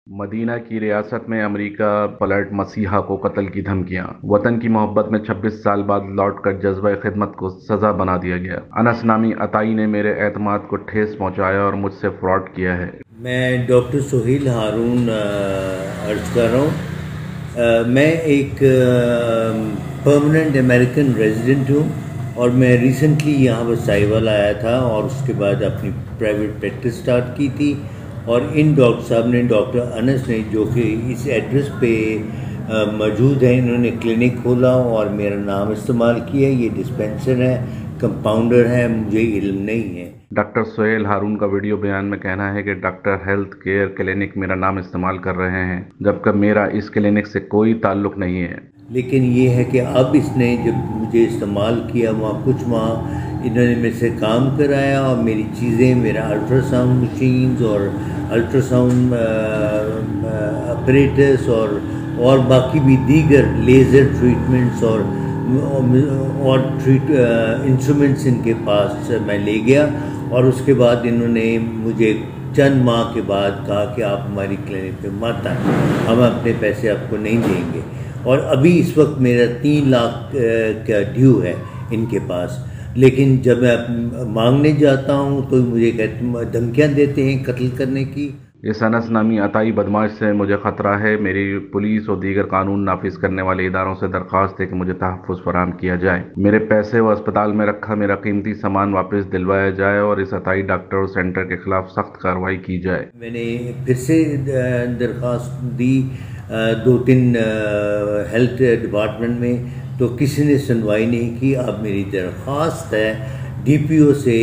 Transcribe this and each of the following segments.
Medina की रियासत में अमेरिका पलट मसीहा को कत्ल की धमकियां। वतन की मोहब्बत में 26 साल बाद लौटकर जज्बा खिदमत को सजा बना दिया गया। अनस नामी अताई ने मेरे एतमाद को ठेस पहुंचाया और मुझसे फ्रॉड किया है। मैं डॉक्टर सोहेल हारून अर्ज कर रहा हूँ। मैं एक परमानेंट अमेरिकन रेजिडेंट हूँ और मैं रिसेंटली यहाँ पर साहिवाल आया था और उसके बाद अपनी प्राइवेट प्रैक्टिस स्टार्ट की थी। और इन डॉक्टर साहब ने, डॉक्टर अनस ने, जो कि इस एड्रेस पे मौजूद है, इन्होंने क्लिनिक खोला और मेरा नाम इस्तेमाल किया। ये डिस्पेंसर है, कंपाउंडर है, मुझे इल्म नहीं है। डॉक्टर सोहेल हारून का वीडियो बयान में कहना है कि डॉक्टर हेल्थ केयर क्लिनिक मेरा नाम इस्तेमाल कर रहे हैं, जबकि मेरा इस क्लिनिक से कोई ताल्लुक नहीं है। लेकिन ये है कि अब इसने जब मुझे इस्तेमाल किया, वहाँ कुछ माह इन्होंने मेरे से काम कराया और मेरी चीज़ें, मेरा अल्ट्रासाउंड मशीन्स और अल्ट्रासाउंड अपरेटस और बाकी भी दीगर लेज़र ट्रीटमेंट्स और इंस्ट्रूमेंट्स इनके पास मैं ले गया। और उसके बाद इन्होंने मुझे चंद माह के बाद कहा कि आप हमारी क्लिनिक पे मत आए, हम अपने पैसे आपको नहीं देंगे। और अभी इस वक्त मेरा 3 लाख का ड्यू है इनके पास। लेकिन जब मैं मांगने जाता हूँ तो मुझे धमकियाँ देते हैं कत्ल करने की। इस अनस नामी अताई बदमाश से मुझे ख़तरा है। मेरी पुलिस और दीगर कानून नाफिज करने वाले इदारों से दरख्वास्त है कि मुझे तहफ़्फ़ुज़ फराहम किया जाए, मेरे पैसे व अस्पताल में रखा मेरा कीमती सामान वापस दिलवाया जाए और इस अताई डॉक्टर और सेंटर के खिलाफ सख्त कार्रवाई की जाए। मैंने फिर से दरख्वास्त दी 2-3 हेल्थ डिपार्टमेंट में, तो किसी ने सुनवाई नहीं की। अब मेरी दरख्वास्त है DPO से,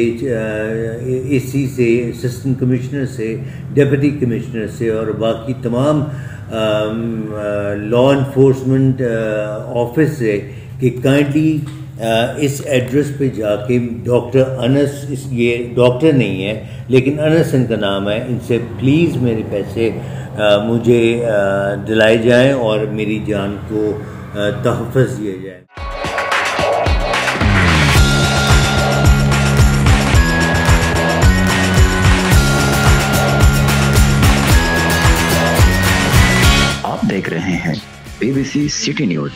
AC से, असिस्टेंट कमिश्नर से, डिप्टी कमिश्नर से और बाकी तमाम लॉ इन्फोर्समेंट ऑफिस से कि काइंडली इस एड्रेस पे जाके डॉक्टर अनस, ये डॉक्टर नहीं है लेकिन अनस इनका नाम है, इनसे प्लीज़ मेरे पैसे मुझे दिलाए जाएं और मेरी जान को तहफ़्फ़ुज़ दिया जाए। आप देख रहे हैं BBC सिटी न्यूज़।